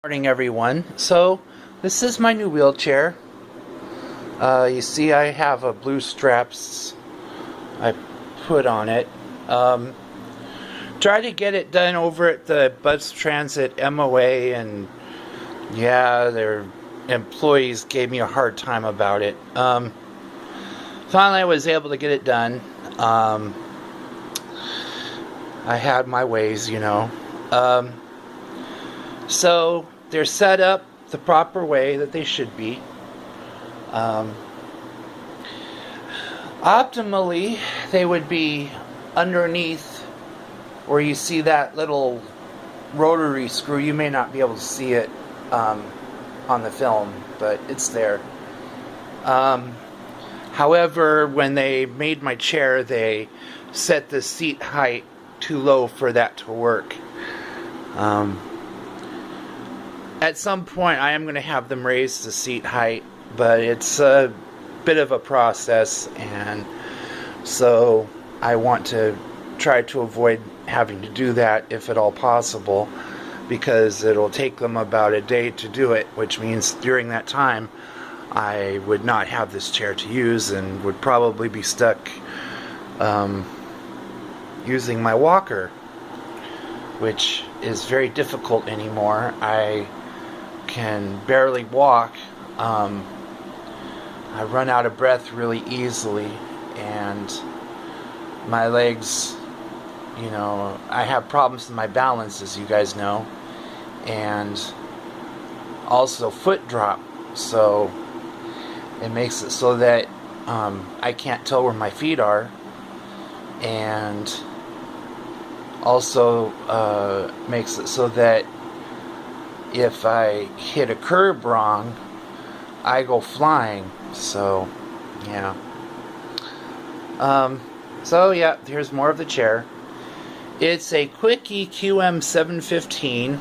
Morning, everyone. So this is my new wheelchair. You see I have a blue straps I put on it. Tried to get it done over at the Bus Transit MOA, and yeah, their employees gave me a hard time about it. Finally I was able to get it done. I had my ways, you know. So they're set up the proper way that they should be. Optimally, they would be underneath where you see that little rotary screw. You may not be able to see it on the film, but it's there. However, when they made my chair, they set the seat height too low for that to work. At some point, I am going to have them raise the seat height, but it's a bit of a process, and so I want to try to avoid having to do that if at all possible, because it'll take them about a day to do it, which means during that time I would not have this chair to use and would probably be stuck using my walker, which is very difficult anymore. I can barely walk. I run out of breath really easily, and my legs, you know, I have problems with my balance, as you guys know, and also foot drop, so it makes it so that I can't tell where my feet are, and also makes it so that if I hit a curb wrong, I go flying. So yeah. So yeah, here's more of the chair. It's a Quickie QM 715.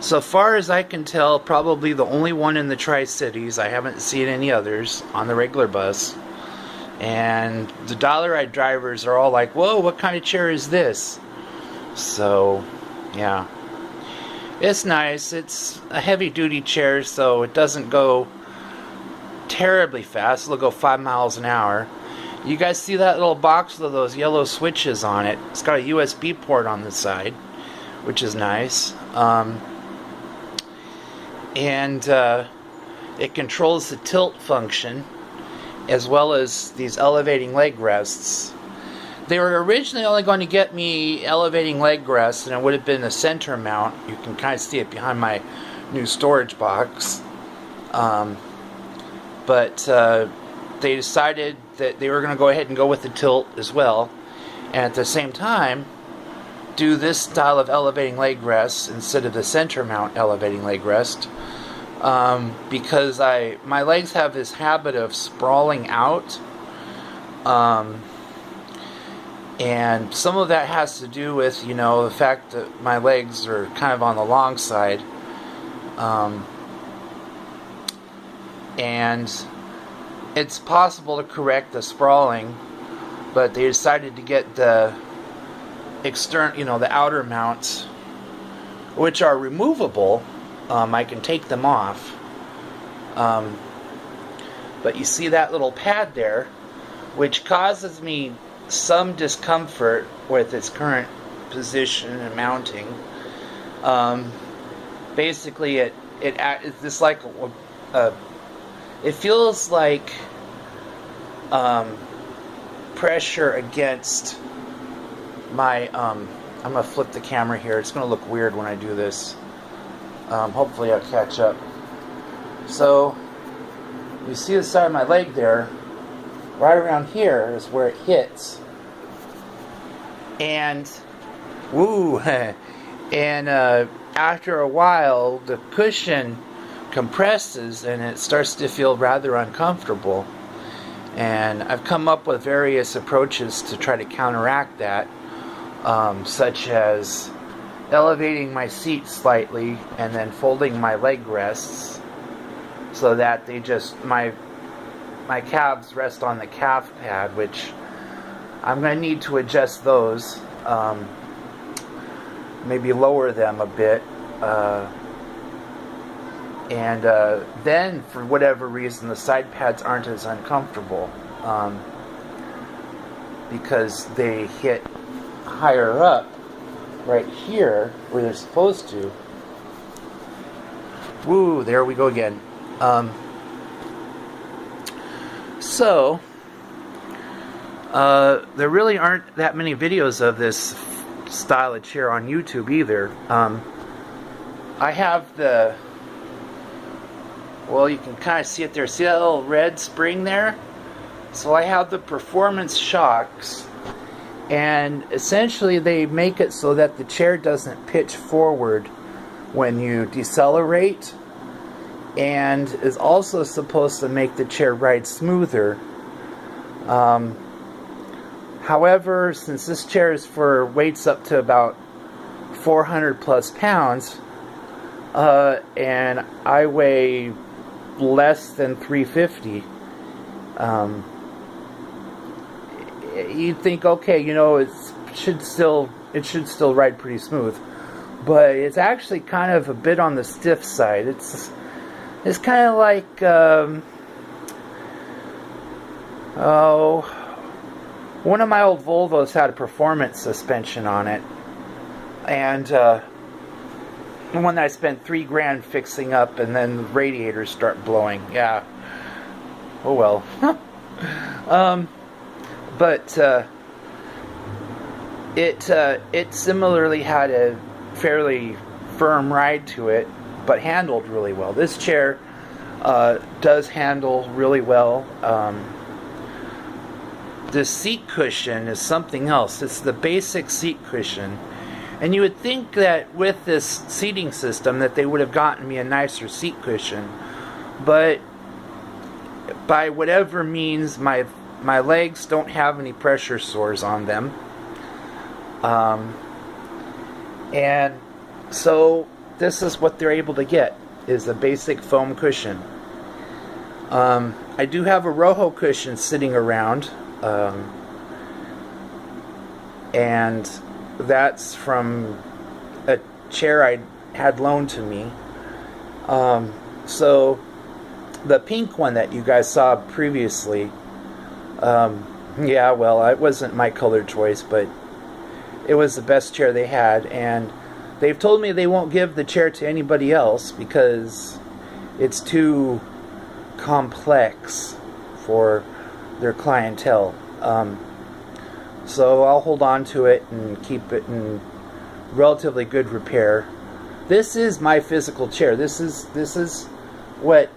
So far as I can tell, probably the only one in the Tri-Cities. I haven't seen any others on the regular bus. And the Dollar-Eyed drivers are all like, "Whoa, what kind of chair is this?" So yeah. It's nice. It's a heavy-duty chair, so it doesn't go terribly fast. It'll go 5 miles an hour. You guys see that little box with those yellow switches on it? It's got a USB port on the side, which is nice. And it controls the tilt function, as well as these elevating leg rests. They were originally only going to get me elevating leg rests, and it would have been a center mount. You can kind of see it behind my new storage box. But they decided that they were going to go ahead and go with the tilt as well, and at the same time do this style of elevating leg rests instead of the center mount elevating leg rest, because my legs have this habit of sprawling out. And some of that has to do with, you know, the fact that my legs are kind of on the long side. And it's possible to correct the sprawling, but they decided to get the the outer mounts, which are removable. I can take them off. But you see that little pad there, which causes me some discomfort with its current position and mounting. Basically, it's just like it feels like pressure against my. I'm gonna flip the camera here. It's gonna look weird when I do this. Hopefully, I'll catch up. So you see the side of my leg there. Right around here is where it hits, and woo, and after a while the cushion compresses and it starts to feel rather uncomfortable, and I've come up with various approaches to try to counteract that, such as elevating my seat slightly and then folding my leg rests so that my calves rest on the calf pad, which I'm going to need to adjust those. maybe lower them a bit. And then, for whatever reason, the side pads aren't as uncomfortable because they hit higher up right here where they're supposed to. Woo, there we go again. So, there really aren't that many videos of this style of chair on YouTube either. I have the, well, you can kind of see it there. See that little red spring there? So I have the performance shocks, and essentially they make it so that the chair doesn't pitch forward when you decelerate, and is also supposed to make the chair ride smoother. However, since this chair is for weights up to about 400 plus pounds, and I weigh less than 350, you'd think, okay, you know, it should still ride pretty smooth, but it's actually kind of a bit on the stiff side. It's kind of like one of my old Volvos had a performance suspension on it, and one that I spent $3 grand fixing up, and then the radiators start blowing. Yeah. Oh well. But it similarly had a fairly firm ride to it, but handled really well. This chair does handle really well. The seat cushion is something else. It's the basic seat cushion. And you would think that with this seating system that they would have gotten me a nicer seat cushion. But by whatever means, my legs don't have any pressure sores on them. And so this is what they're able to get, is a basic foam cushion. I do have a Rojo cushion sitting around. And that's from a chair I had loaned to me. So the pink one that you guys saw previously, yeah, well, it wasn't my color choice, but it was the best chair they had, and they've told me they won't give the chair to anybody else because it's too complex for their clientele. So I'll hold on to it and keep it in relatively good repair. This is my physical chair. This is what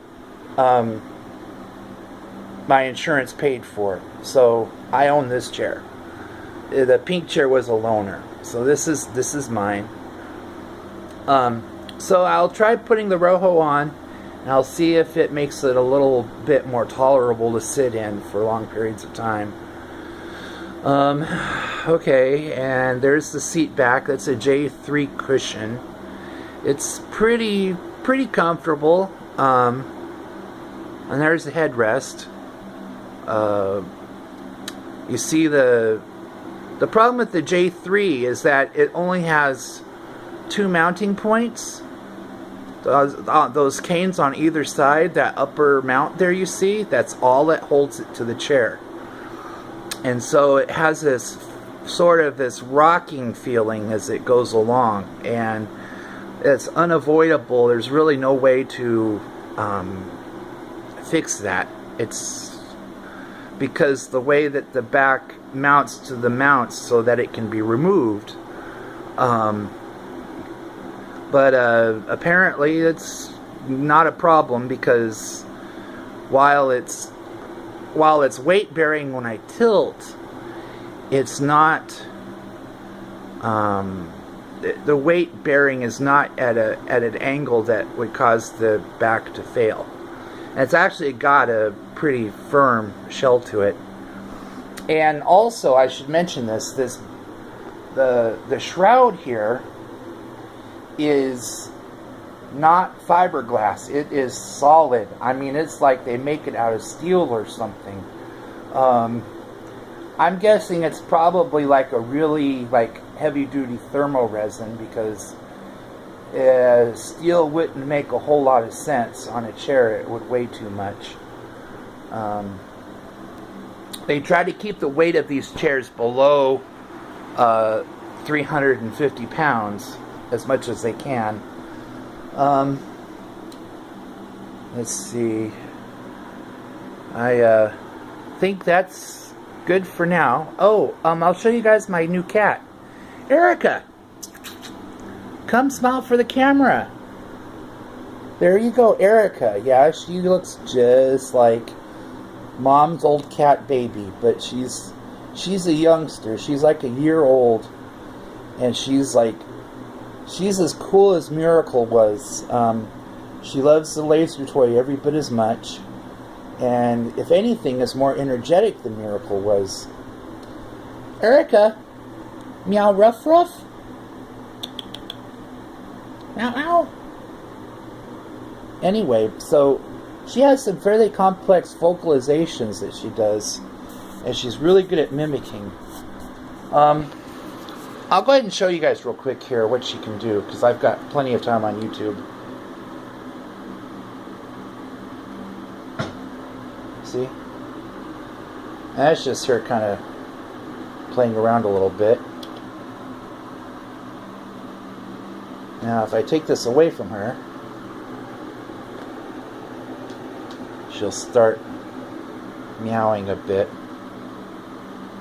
my insurance paid for. So I own this chair. The pink chair was a loaner. So this is mine. So I'll try putting the Rojo on, and I'll see if it makes it a little bit more tolerable to sit in for long periods of time. Okay, and there's the seat back. That's a J3 cushion. It's pretty comfortable. And there's the headrest. You see the problem with the J3 is that it only has 2 mounting points. Those canes on either side, that upper mount there you see, that's all that holds it to the chair. And so it has this sort of this rocking feeling as it goes along, and it's unavoidable. There's really no way to fix that. It's because the way that the back mounts to the mounts so that it can be removed. But apparently it's not a problem, because while it's weight bearing when I tilt, it's not the weight bearing is not at an angle that would cause the back to fail. And it's actually got a pretty firm shell to it. And also, I should mention the shroud here is not fiberglass. It is solid. I mean, it's like they make it out of steel or something. I'm guessing it's probably like a really heavy duty thermal resin, because Steel wouldn't make a whole lot of sense on a chair. It would weigh too much. They try to keep the weight of these chairs below 350 pounds as much as they can. Let's see. I think that's good for now. Oh, I'll show you guys my new cat. Erika! Come smile for the camera. There you go, Erika. Yeah, she looks just like Mom's old cat baby, but she's a youngster. She's like a year old, and she's as cool as Miracle was. She loves the laser toy every bit as much, and if anything, is more energetic than Miracle was. Erika, meow ruff ruff. Meow meow. Anyway, so she has some fairly complex vocalizations that she does, and she's really good at mimicking. I'll go ahead and show you guys real quick here what she can do, because I've got plenty of time on YouTube. See? And that's just her kind of playing around a little bit. Now, if I take this away from her, she'll start meowing a bit.